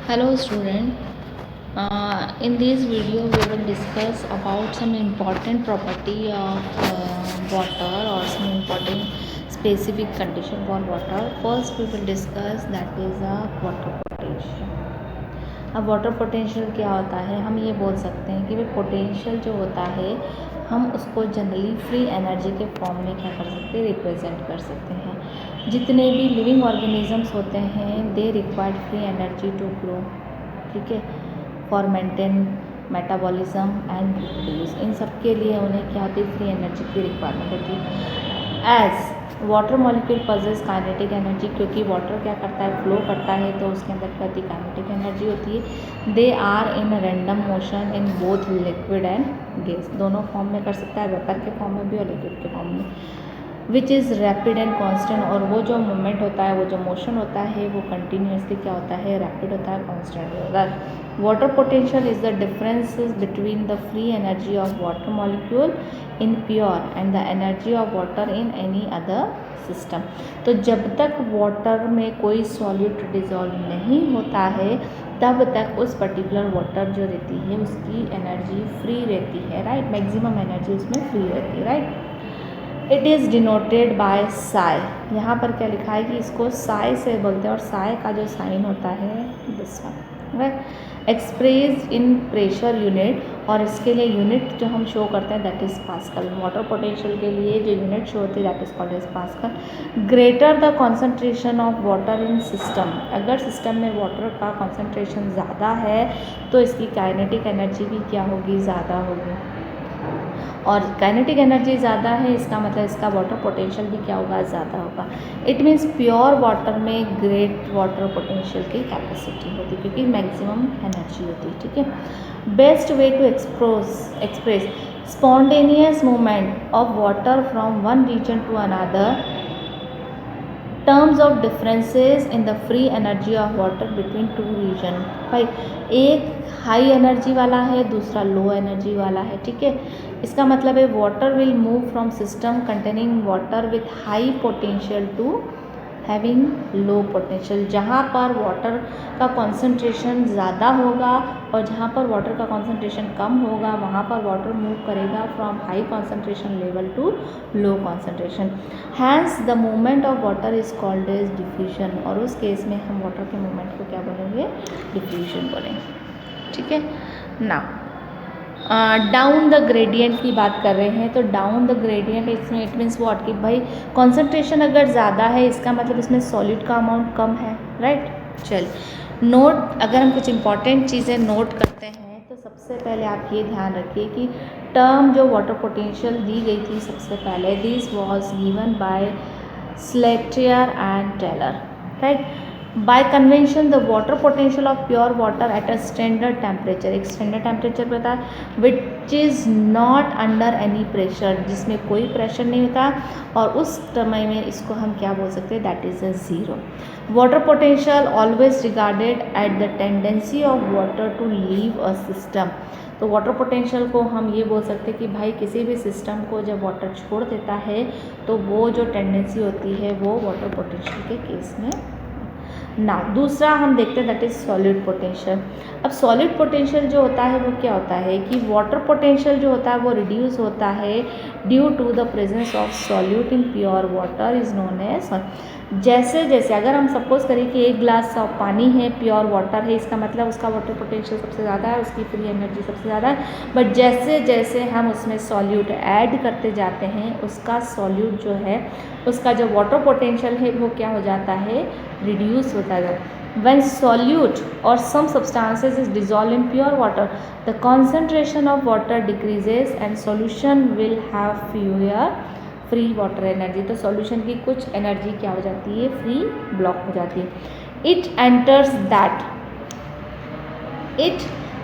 Hello student, in this video we will discuss about some important property of water or some important specific condition for water. First we will discuss that is a water potential. अब water potential क्या होता है, हम ये बोल सकते हैं कि भाई पोटेंशियल जो होता है हम उसको जनरली फ्री एनर्जी के फॉर्म में क्या कर सकते हैं, रिप्रेजेंट कर सकते हैं। जितने भी लिविंग ऑर्गेनिजम्स होते हैं they required free energy to grow, ठीक है, for maintain metabolism and reproduce. इन सब के लिए उन्हें क्या होती है, फ्री एनर्जी की रिक्वायरमेंट होती है। As water molecule possess kinetic energy, क्योंकि वाटर क्या करता है, फ्लो करता है, तो उसके अंदर क्या होती है, काइनेटिक एनर्जी होती है। They are in random motion in both liquid and gas, दोनों फॉर्म में कर सकता है, वेपर के फॉर्म में भी और लिक्विड के फॉर्म में। Which is rapid and constant, और वो जो मूवमेंट होता है, वो जो मोशन होता है वो कंटिन्यूसली क्या होता है, रैपिड होता है, कॉन्स्टेंट होता है। Water potential is the differences between the free energy of water molecule in pure and the energy of water in any other system. तो जब तक वाटर में कोई सॉल्यूट डिजॉल्व नहीं होता है तब तक उस पर्टिकुलर वाटर जो रहती है उसकी एनर्जी फ्री रहती है, राइट, मैक्सिमम एनर्जी उसमें फ्री रहती है, right. It is denoted by Sai, यहाँ पर क्या लिखा है कि इसको साई से बोलते हैं, और साई का जो साइन होता है this one, right. Expressed in pressure unit, और इसके लिए यूनिट जो हम शो करते हैं that is pascal. Water potential के लिए जो यूनिट शो होती है that is called as pascal. Greater the concentration of water in system, अगर सिस्टम में वाटर का कॉन्सेंट्रेशन ज़्यादा है तो इसकी काइनेटिक एनर्जी भी क्या होगी, ज़्यादा होगी, और काइनेटिक एनर्जी ज़्यादा है इसका मतलब इसका वाटर पोटेंशियल भी क्या होगा, ज़्यादा होगा। इट मीन्स प्योर वाटर में ग्रेट वाटर पोटेंशियल की कैपेसिटी होती है क्योंकि मैक्सिमम एनर्जी होती है, ठीक है। Best way to express spontaneous movement of water from one region to another, terms of differences in the free energy of water between two region. भाई एक हाई एनर्जी वाला है, दूसरा लो एनर्जी वाला है, ठीक है। इसका मतलब है water will move from system containing water with high potential to having low potential. जहाँ पर वाटर का कॉन्सेंट्रेशन ज़्यादा होगा और जहाँ पर वाटर का कॉन्सेंट्रेशन कम होगा वहाँ पर वाटर मूव करेगा from high concentration level to low concentration. Hence the movement of water is called as diffusion, और उस केस में हम वाटर के मूवमेंट को क्या बोलेंगे, डिफ्यूजन बोलेंगे, ठीक है ना। डाउन द ग्रेडियंट की बात कर रहे हैं, तो डाउन द ग्रेडियंट इसमें इट मीन्स व्हाट कि भाई कॉन्सेंट्रेशन अगर ज़्यादा है इसका मतलब इसमें सॉलिड का अमाउंट कम है, राइट। चलिए नोट, अगर हम कुछ इंपॉर्टेंट चीज़ें नोट करते हैं तो सबसे पहले आप ये ध्यान रखिए कि टर्म जो वाटर पोटेंशियल दी गई थी सबसे पहले, this was given by Slatyer and Taylor, right. By convention the water potential of pure water at a standard temperature, एक स्टैंडर्ड टेम्परेचर पता है which is not under any pressure, जिसमें कोई प्रेशर नहीं होता, और उस समय में इसको हम क्या बोल सकते हैं, that is a zero. Water potential always regarded at the tendency of water to leave a system, तो वाटर पोटेंशियल को हम ये बोल सकते हैं कि भाई किसी भी सिस्टम को जब वाटर छोड़ देता है तो वो जो टेंडेंसी होती है वो वाटर पोटेंशियल के केस में ना। दूसरा हम देखते हैं दैट इज़ सॉलिड पोटेंशियल। अब सॉलिड पोटेंशियल जो होता है वो क्या होता है कि वाटर पोटेंशियल जो होता है वो रिड्यूस होता है due to the presence of solute in pure water is known as. जैसे जैसे अगर हम सपोज करें कि एक ग्लास ऑफ पानी है, प्योर वाटर है, इसका मतलब उसका वाटर पोटेंशियल सबसे ज़्यादा है, उसकी फ्री एनर्जी सबसे ज़्यादा है, बट जैसे जैसे हम उसमें सॉल्यूट ऐड करते जाते हैं उसका सॉल्यूट जो है उसका जो वाटर पोटेंशियल है वो क्या हो जाता है, रिड्यूस होता है। When solute or some substances is dissolved in pure water, the concentration of water decreases and solution will have fewer free water energy, तो solution की कुछ एनर्जी क्या हो जाती है, फ्री ब्लॉक हो जाती है। It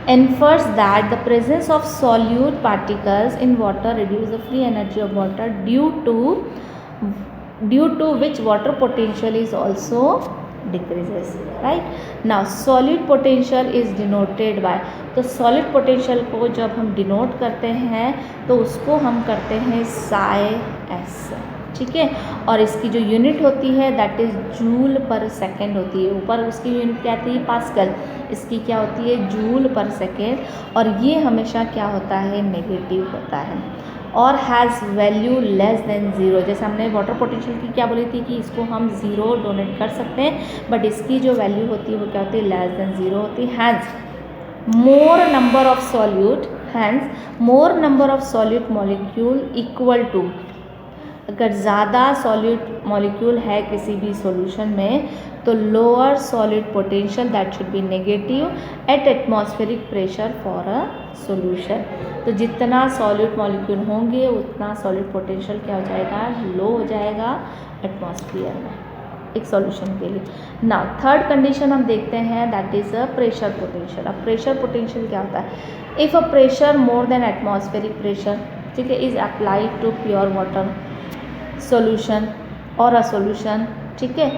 infers that the presence of solute particles in water reduce the free energy of water due to which water potential is also decreases, right. Now solid potential is denoted by, तो solid potential को जब हम denote करते हैं तो उसको हम करते हैं psi s, ठीक है। और इसकी जो यूनिट होती है दैट इज़ जूल पर सेकेंड होती है। ऊपर उसकी यूनिट क्या आती है पास्कल, इसकी क्या होती है जूल पर सेकेंड। और ये हमेशा क्या होता है नेगेटिव होता है और has value less than zero. जैसे हमने वाटर पोटेंशियल की क्या बोली थी कि इसको हम ज़ीरो डोनेट कर सकते हैं, बट इसकी जो वैल्यू होती है वो क्या होती है लेस देन ज़ीरो होती है। Has more number of solute, hence more number of solute molecule equal to, अगर ज़्यादा सॉल्यूट मॉलिक्यूल है किसी भी सॉल्यूशन में तो lower solid potential that should be negative at atmospheric pressure for a solution. तो जितना सॉलिड मॉलिक्यूल होंगे उतना सॉलिड पोटेंशियल क्या हो जाएगा लो हो जाएगा एटमॉस्फेयर में एक सॉल्यूशन के लिए। नाउ थर्ड कंडीशन हम देखते हैं that is a pressure potential. अब प्रेशर पोटेंशियल क्या होता है, if a pressure more than atmospheric pressure, ठीक है, is applied to pure water solution और अ सॉल्यूशन, ठीक है,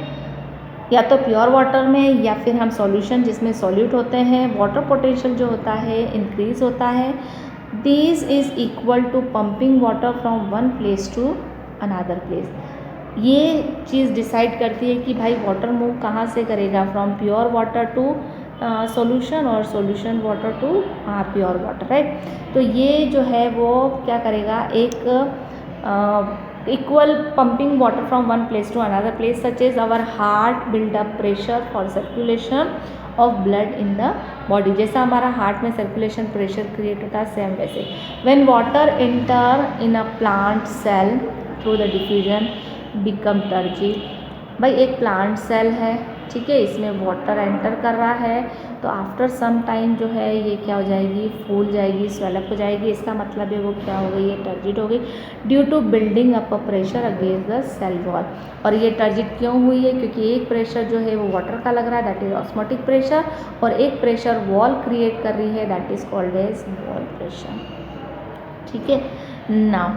या तो प्योर वाटर में या फिर हम सॉल्यूशन जिसमें सॉल्यूट होते हैं, वाटर पोटेंशियल जो होता है इंक्रीज होता है। This is equal to pumping water from one place to another place. ये चीज़ डिसाइड करती है कि भाई वाटर मूव कहाँ से करेगा, from pure water to solution और solution water to pure water, right. तो ये जो है वो क्या करेगा, एक equal pumping water from one place to another place, such as our heart build up pressure for circulation of blood in the body। जैसा हमारा हार्ट में सर्कुलेशन प्रेशर क्रिएट होता है सेम वैसे when water enter in a plant cell through the diffusion become turgid। भाई एक plant cell है, ठीक है, इसमें वाटर एंटर कर रहा है तो आफ्टर सम टाइम जो है ये क्या हो जाएगी फूल जाएगी, स्वेलअप हो जाएगी। इसका मतलब है वो क्या हो गई, ये टर्जिड हो गई due to building up a pressure against the cell wall. और ये टर्जिड क्यों हुई है, क्योंकि एक प्रेशर जो है वो वाटर का लग रहा है दैट इज ऑस्मोटिक प्रेशर और एक प्रेशर वॉल क्रिएट कर रही है that is called as wall pressure, ठीक है। Now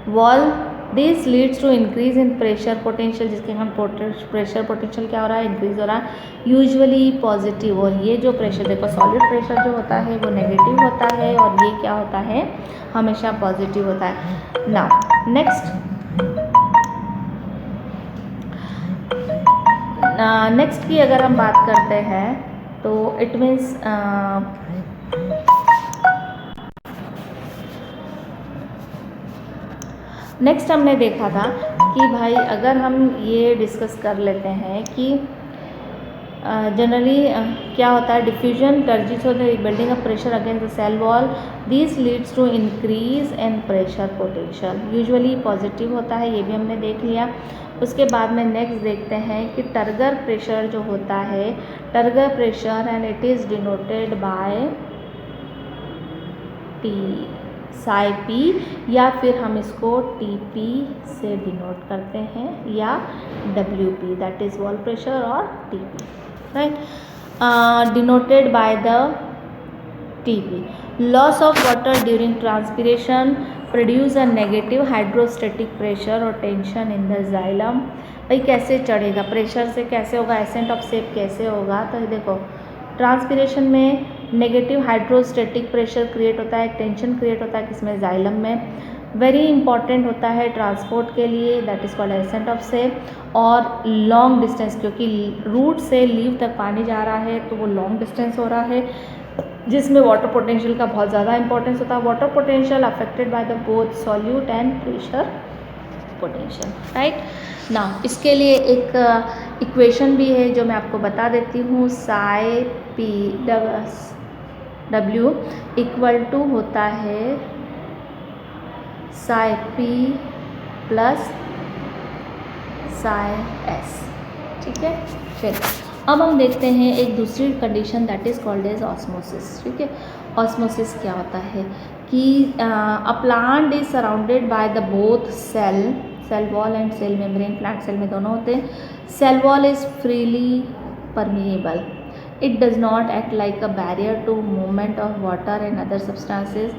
wall this leads to increase in pressure potential, जिसके हम प्रेशर पोटेंशियल क्या हो रहा है इंक्रीज हो रहा है यूजुअली पॉजिटिव। और ये जो प्रेशर देखो सॉलिड प्रेशर जो होता है वो नेगेटिव होता है और ये क्या होता है हमेशा पॉजिटिव होता है। नाउ नेक्स्ट की अगर हम बात करते हैं तो इट मीन्स नेक्स्ट हमने देखा था कि भाई अगर हम ये डिस्कस कर लेते हैं कि जनरली क्या होता है डिफ्यूजन टर्जिड हो the building of pressure against the cell wall, this leads to increase in pressure potential, usually positive होता है, ये भी हमने देख लिया। उसके बाद में नेक्स्ट देखते हैं कि टर्गर प्रेशर जो होता है, turgor pressure and it is denoted by T Sai P या फिर हम इसको टी पी से डिनोट करते हैं या W P that is wall pressure और T P, right, denoted by the T P. Loss of water during transpiration produce a negative hydrostatic pressure और टेंशन इन द जाइलम। भाई कैसे चढ़ेगा pressure से, कैसे होगा, एसेंट ऑफ सेप कैसे होगा, तो देखो ट्रांसपिरेशन में नेगेटिव हाइड्रोस्टेटिक प्रेशर क्रिएट होता है, टेंशन क्रिएट होता है किसमें जाइलम में, वेरी इंपॉर्टेंट होता है ट्रांसपोर्ट के लिए that is called ascent of sap. और लॉन्ग डिस्टेंस क्योंकि रूट से लीव तक पानी जा रहा है तो वो लॉन्ग डिस्टेंस हो रहा है जिसमें वाटर पोटेंशियल का बहुत ज़्यादा इंपॉर्टेंस होता है। Water potential affected by the both solute and pressure potential, right. ना इसके लिए एक इक्वेशन भी है जो मैं आपको बता देती हूँ, psi P W equal to होता है psi P plus psi S, ठीक है। चलिए अब हम देखते हैं एक दूसरी condition that is called as osmosis, ठीक है। ऑस्मोसिस क्या होता है कि a plant is surrounded by the both cell wall and cell membrane, plant cell में दोनों होते हैं। Cell wall is freely permeable, it does not act like a barrier to movement of water and other substances.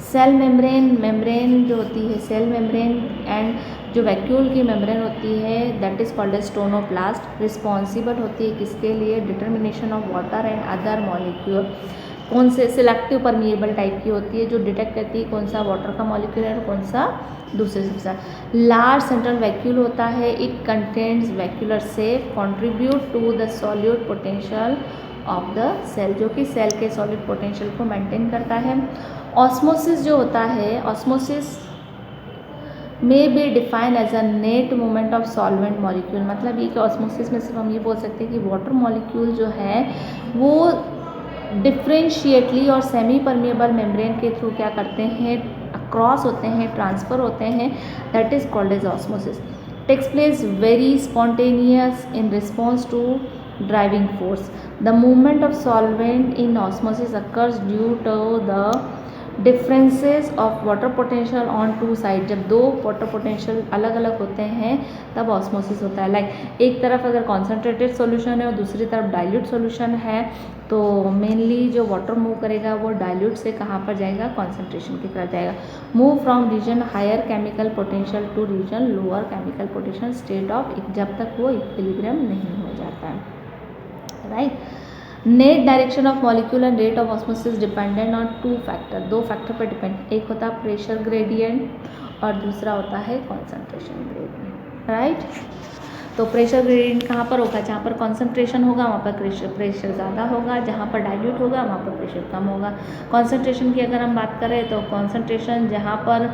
Cell membrane जो होती है cell membrane and जो vacuole की membrane होती है that is called as tonoplast, responsible होती है किसके लिए, determination of water and other molecule. कौन से सिलेक्टिव परमिएबल टाइप की होती है, जो डिटेक्ट करती है कौन सा वाटर का मॉलिक्यूल है और कौन सा दूसरे से। लार्ज सेंट्रल वैक्यूल होता है, it contains vacuolar sap, contribute to the solute potential of the cell, जो कि सेल के सॉलिड पोटेंशियल को मेंटेन करता है। ऑस्मोसिस जो होता है, ऑस्मोसिस में be define as a net movement of solvent molecule, मतलब ये कि ऑस्मोसिस में सिर्फ हम ये बोल सकते हैं कि वाटर मॉलिक्यूल जो है वो डिफ्रेंशिएटली और सेमी परमिएबल मेम्ब्रेन के थ्रू क्या करते हैं, क्रॉस होते हैं, ट्रांसफ़र होते हैं, that is called as osmosis. Takes place very spontaneous in response to driving force. The movement of solvent in osmosis occurs due to the differences of water potential on two side. जब दो water potential अलग अलग होते हैं तब osmosis होता है। Like एक तरफ अगर कॉन्सेंट्रेटेड सॉल्यूशन है और दूसरी तरफ डाइल्यूट सॉल्यूशन है, तो मेनली जो वाटर मूव करेगा वो डाइल्यूट से कहाँ पर जाएगा, कॉन्सेंट्रेशन की तरफ जाएगा। Move from region higher chemical potential to region lower chemical potential state of, जब तक वो इक्विलिब्रियम नहीं हो जाता है, right. Net direction of molecule and rate of osmosis dependent on two factor, दो फैक्टर पर डिपेंड, एक होता है प्रेशर ग्रेडियंट और दूसरा होता है कॉन्सेंट्रेशन ग्रेडियंट, राइट। तो प्रेशर ग्रेडियंट कहाँ पर होगा, जहाँ पर कॉन्सेंट्रेशन होगा वहाँ पर प्रेशर ज़्यादा होगा, जहाँ पर डाइल्यूट होगा वहाँ पर प्रेशर कम होगा। कॉन्सेंट्रेशन की अगर हम बात करें तो कॉन्सेंट्रेशन जहाँ पर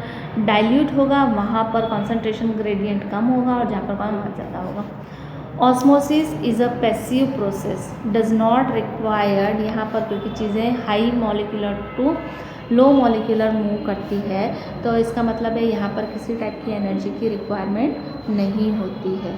डाइल्यूट होगा वहाँ पर कॉन्सेंट्रेशन ग्रेडियंट कम होगा और जहाँ पर कम वहाँ ज़्यादा होगा। Osmosis is a passive process, does not required, यहाँ पर क्योंकि चीज़ें high molecular to low molecular move करती है तो इसका मतलब है यहाँ पर किसी टाइप की एनर्जी की रिक्वायरमेंट नहीं होती है।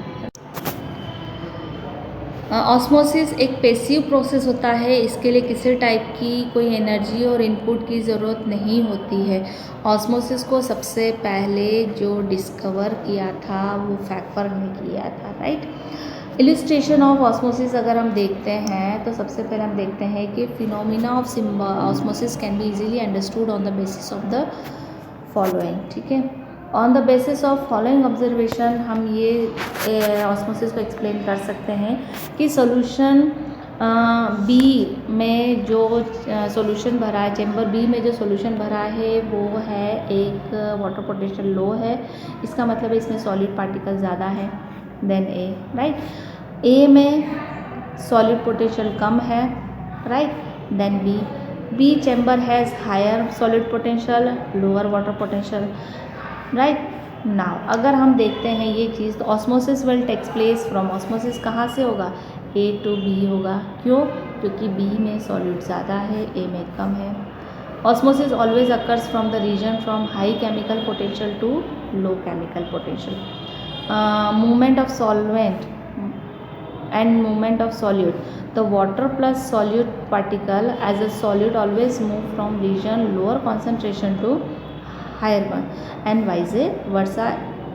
ऑस्मोसिस एक पैसिव प्रोसेस होता है, इसके लिए किसी टाइप की कोई एनर्जी और इनपुट की ज़रूरत नहीं होती है। ऑस्मोसिस को सबसे पहले जो डिस्कवर किया था वो फैक्बर ने किया था, राइट। इलिस्ट्रेशन ऑफ ऑस्मोसिस अगर हम देखते हैं तो सबसे पहले हम देखते हैं कि phenomena of osmosis can be easily understood on the basis of the following, ठीक है। On the basis of following observation हम ये ऑस्मोसिस को एक्सप्लेन कर सकते हैं कि सॉल्यूशन बी में जो सॉल्यूशन भरा है, चैम्बर बी में जो सॉल्यूशन भरा है वो है एक वाटर पोटेंशियल लो है, इसका मतलब है इसमें सॉलिड पार्टिकल ज़्यादा है देन ए, राइट। ए में सॉलिड पोटेंशियल कम है, right, then B. B chamber has higher solid potential, lower water potential, right. Now अगर हम देखते हैं ये चीज़ तो osmosis will takes place from, osmosis कहाँ से होगा, ए टू बी होगा, क्यों, क्योंकि बी में सॉलिड ज़्यादा है, ए में कम है। Osmosis always occurs from the region from high chemical potential to low chemical potential. Movement of solvent and movement of solute, the water plus solute particle as a solute always move from region lower concentration to higher one and vice versa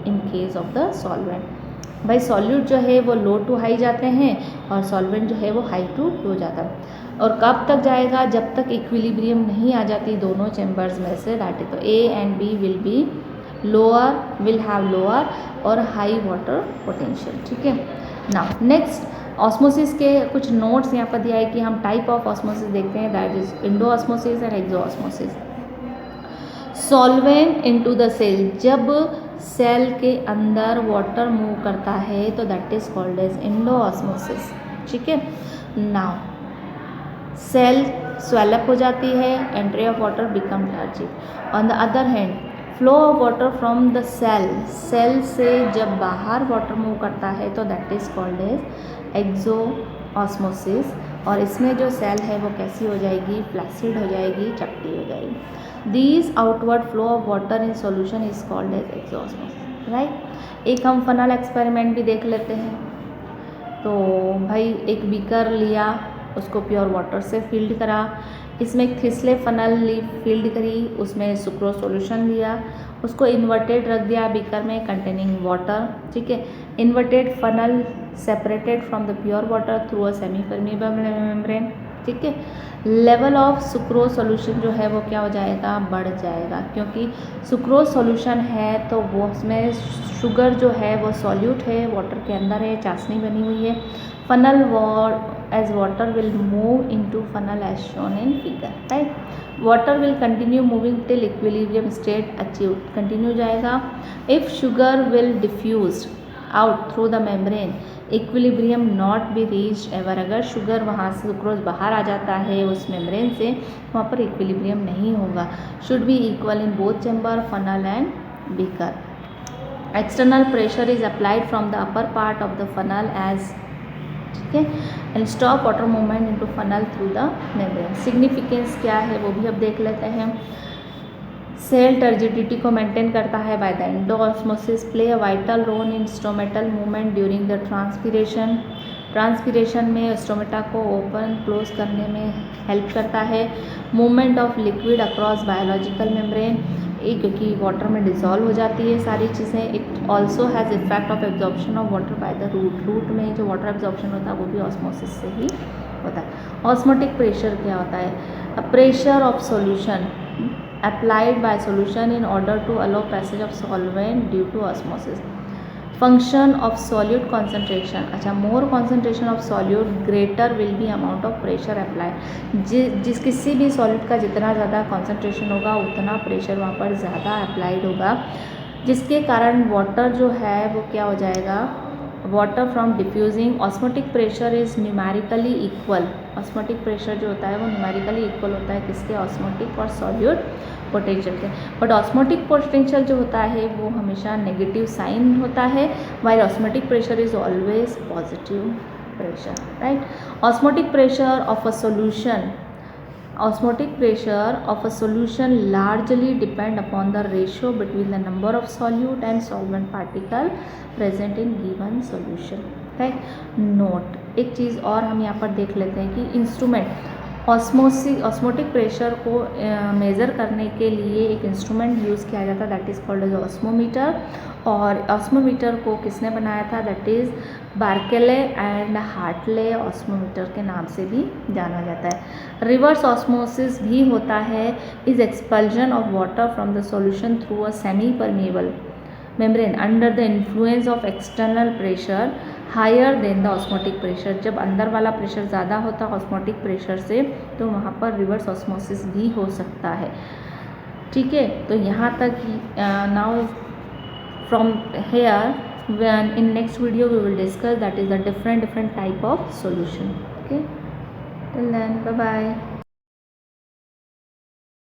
in case of the solvent। भाई solute जो है वो लो to high जाते हैं और solvent जो है वो हाई टू लो जाता है। और कब तक जाएगा, जब तक इक्विलिब्रियम नहीं आ जाती दोनों चैम्बर्स में से, दैट इज तो A and B will be lower, will have lower और हाई वाटर पोटेंशियल, ठीक है। नाउ नेक्स्ट ऑस्मोसिस के कुछ नोट्स यहाँ पर दिया है कि हम टाइप ऑफ ऑस्मोसिस देखते हैं, that is endo osmosis and exo osmosis. Solvent into the cell, जब सेल के अंदर वाटर मूव करता है तो that is called as endo osmosis, ठीक है। नाउ सेल स्वेलअप हो जाती है, entry of water become lethargic. On the other hand flow of water from the cell, cell से जब बाहर वाटर मूव करता है तो that is called as exo osmosis. और इसमें जो सेल है वो कैसी हो जाएगी, फ्लैसिड हो जाएगी, चपटी हो जाएगी। These outward flow of water in solution is called as exo osmosis, right. एक हम फनल एक्सपेरिमेंट भी देख लेते हैं। तो भाई एक बीकर लिया, उसको प्योर वाटर से फिल्ड करा, इसमें एक थिस्ले फनल ली फिल्ड करी, उसमें सुक्रोज सॉल्यूशन लिया, उसको इन्वर्टेड रख दिया बीकर में कंटेनिंग वाटर, ठीक है। Inverted funnel separated from the pure water through a semi permeable membrane, ठीक है। लेवल ऑफ सुक्रोज सॉल्यूशन जो है वो क्या हो जाएगा, बढ़ जाएगा, क्योंकि सुक्रोज सॉल्यूशन है तो वो उसमें शुगर जो है वो सॉल्यूट है, वाटर के अंदर है, चाशनी बनी हुई है। Funnel as water will move into funnel as shown in figure, right? Water will continue moving till equilibrium state achieved, continue जाएगा. If sugar will diffuse out through the membrane, equilibrium not be reached ever. अगर sugar वहाँ से sucrose बाहर आ जाता है उस membrane से, वहाँ पर इक्विलिब्रियम नहीं होगा. Should be equal in both chamber, funnel and beaker. External pressure is applied from the upper part of the funnel edge, ठीक है, and stop water movement into funnel through the membrane. Significance क्या है वो भी अब देख लेते हैं. सेल टर्जिडिटी को मेंटेन करता है by the endosmosis. Play a vital role in stomatal movement during the transpiration. Transpiration में स्टोमेटा को ओपन क्लोज करने में हेल्प करता है. Movement of liquid across biological membrane, क्योंकि वाटर में डिसॉल्व हो जाती है सारी चीज़ें. It also has effect of absorption of water by the root. Root में जो वाटर एब्जॉर्प्शन होता है वो भी ऑस्मोसिस से ही होता है. ऑस्मोटिक प्रेशर क्या होता है? Pressure of solution applied by solution in order to allow passage of solvent due to osmosis. Function of solute concentration. अच्छा, more concentration of solute greater will be amount of pressure applied. जिस किसी भी solute का जितना ज़्यादा concentration होगा उतना pressure वहाँ पर ज़्यादा applied होगा, जिसके कारण water जो है वो क्या हो जाएगा? Water from diffusing. Osmotic pressure is numerically equal. Osmotic pressure जो होता है वो न्यूमेरिकली इक्वल होता है किसके? ऑस्मोटिक और सॉल्यूट पोटेंशियल के. बट ऑस्मोटिक पोटेंशियल जो होता है वो हमेशा नेगेटिव साइन होता है, while osmotic pressure is always positive pressure, right. Osmotic pressure of a solution. Osmotic pressure of a solution largely depend upon the ratio between the number of solute and solvent particle present in given solution. right? Note, एक चीज़ और हम यहाँ पर देख लेते हैं कि instrument osmotic pressure को मेज़र करने के लिए एक इंस्ट्रूमेंट यूज़ किया जाता है, that is called as osmometer. और ऑस्मोमीटर को किसने बनाया था? That is Berkeley and Hartley osmometer के नाम से भी जाना जाता है. रिवर्स ऑस्मोसिस भी होता है, is expulsion of water from the solution through a semi permeable membrane under the influence of external pressure higher than the osmotic pressure. जब अंदर वाला प्रेशर ज़्यादा होता है ऑस्मोटिक प्रेशर से, तो वहाँ पर रिवर्स ऑस्मोसिस भी हो सकता है. ठीक है, तो यहाँ तक now from here in next video we will discuss that is the different type of solution. Okay, till then, bye bye.